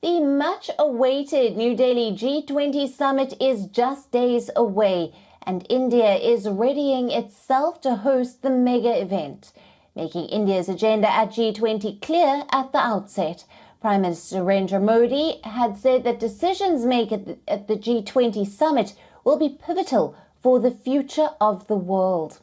The much-awaited New Delhi G20 Summit is just days away, and India is readying itself to host the mega event, making India's agenda at G20 clear at the outset. Prime Minister Narendra Modi had said that decisions made at the G20 Summit will be pivotal for the future of the world.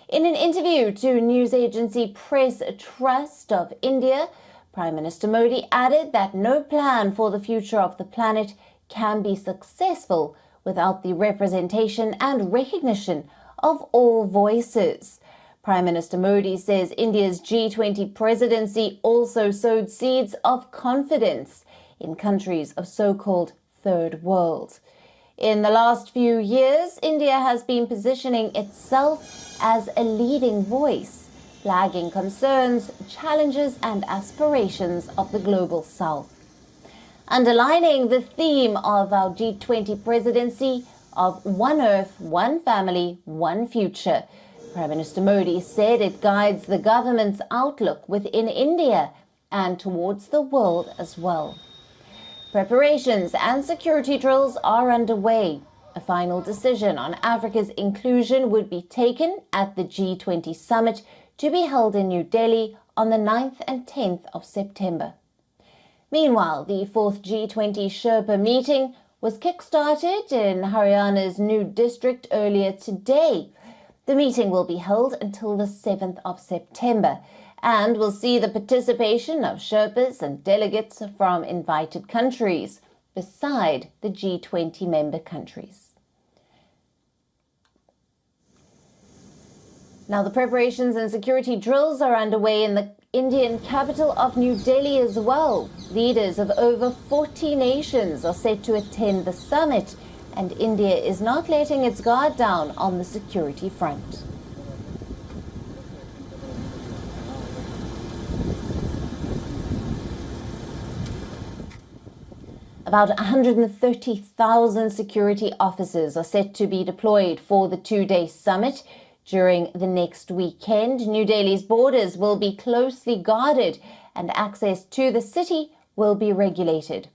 In an interview to news agency Press Trust of India, Prime Minister Modi added that no plan for the future of the planet can be successful without the representation and recognition of all voices. Prime Minister Modi says India's G20 presidency also sowed seeds of confidence in countries of so-called Third World. In the last few years, India has been positioning itself as a leading voice, flagging concerns, challenges and aspirations of the global South. Underlining the theme of our G20 presidency of One Earth, One Family, One Future, Prime Minister Modi said it guides the government's outlook within India and towards the world as well. Preparations and security drills are underway. A final decision on Africa's inclusion would be taken at the G20 Summit to be held in New Delhi on the 9th and 10th of September. Meanwhile, the 4th G20 Sherpa meeting was kick-started in Haryana's new district earlier today. The meeting will be held until the 7th of September and will see the participation of Sherpas and delegates from invited countries, beside the G20 member countries. Now, the preparations and security drills are underway in the Indian capital of New Delhi as well. Leaders of over 40 nations are set to attend the summit, and India is not letting its guard down on the security front. About 130,000 security officers are set to be deployed for the two-day summit. During the next weekend, New Delhi's borders will be closely guarded and access to the city will be regulated.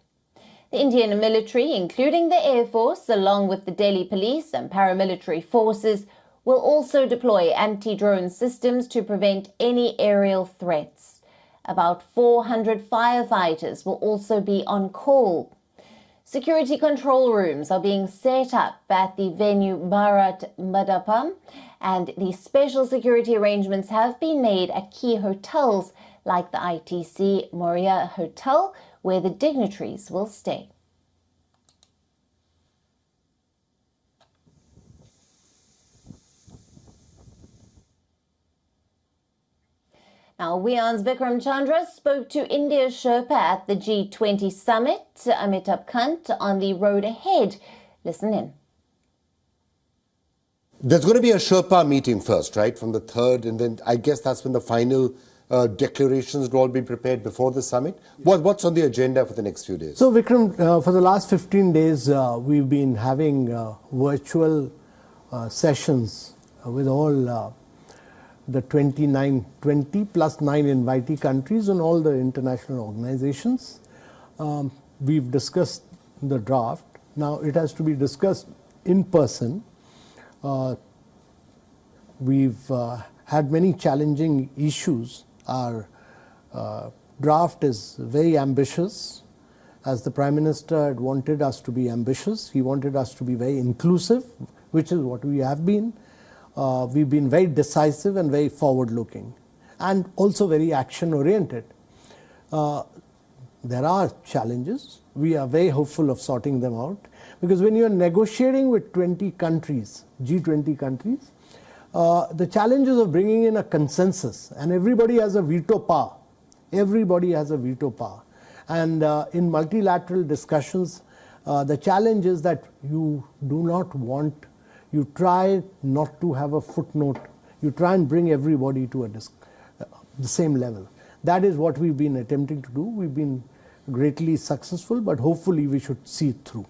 The Indian military, including the Air Force, along with the Delhi police and paramilitary forces, will also deploy anti-drone systems to prevent any aerial threats. About 400 firefighters will also be on call. Security control rooms are being set up at the venue Bharat Mandapam, and the special security arrangements have been made at key hotels like the ITC Moria Hotel, where the dignitaries will stay. Now, WION's Vikram Chandra spoke to India's Sherpa at the G20 Summit, Amitabh Kant, on the road ahead. Listen in. There's going to be a Sherpa meeting first, right, from the 3rd, and then I guess that's when the final declarations will all be prepared before the summit. What's on the agenda for the next few days? So, Vikram, for the last 15 days, we've been having virtual sessions with all the 20 plus 9 invitee countries and all the international organizations. We've discussed the draft. Now it has to be discussed in person. We've had many challenging issues. Our draft is very ambitious. As the Prime Minister had wanted us to be ambitious, he wanted us to be very inclusive, which is what we have been. We've been very decisive and very forward-looking, and also very action-oriented. There are challenges. We are very hopeful of sorting them out, because when you're negotiating with 20 countries, G20 countries, the challenges of bringing in a consensus, and everybody has a veto power. Everybody has a veto power. And in multilateral discussions, the challenge is that you do not want, you try not to have a footnote. You try and bring everybody to the same level. That is what we've been attempting to do. We've been greatly successful, but hopefully we should see it through.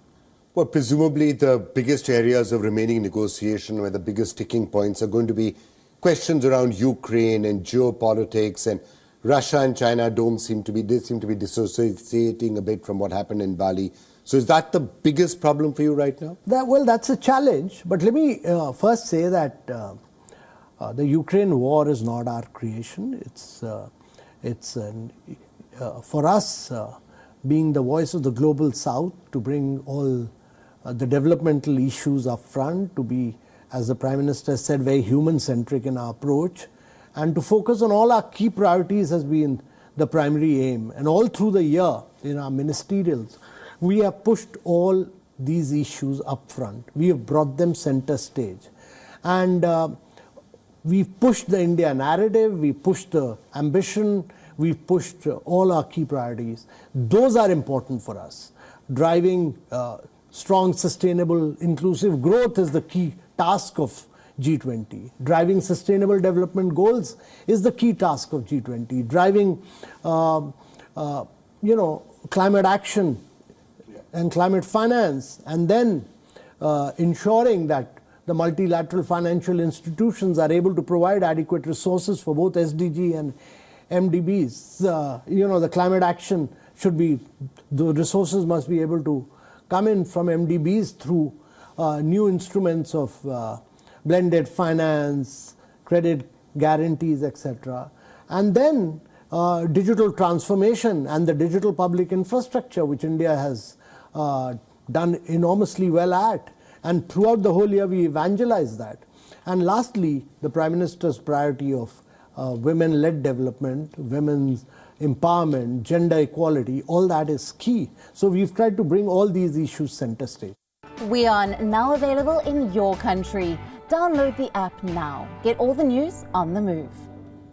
Well, presumably the biggest areas of remaining negotiation, where the biggest sticking points are going to be questions around Ukraine and geopolitics and Russia and China seem to be dissociating a bit from what happened in Bali. So is that the biggest problem for you right now? That's a challenge. But let me first say that the Ukraine war is not our creation. For us, being the voice of the global South, to bring all the developmental issues up front, to be, as the Prime Minister said, very human-centric in our approach, and to focus on all our key priorities has been the primary aim. And all through the year, in our ministerials, we have pushed all these issues up front. We have brought them center stage. And we've pushed the India narrative, we've pushed the ambition, we've pushed all our key priorities. Those are important for us. Driving strong, sustainable, inclusive growth is the key task of G20. Driving sustainable development goals is the key task of G20. Driving, climate action and climate finance, and then ensuring that the multilateral financial institutions are able to provide adequate resources for both SDG and MDBs. The climate action the resources must be able to come in from MDBs through new instruments of blended finance, credit guarantees, etc. And then digital transformation and the digital public infrastructure, which India has done enormously well at. And throughout the whole year, we evangelize that. And lastly, the Prime Minister's priority of women-led development, women's empowerment, gender equality, all that is key. So we've tried to bring all these issues center stage. WION, now available in your country. Download the app now. Get all the news on the move.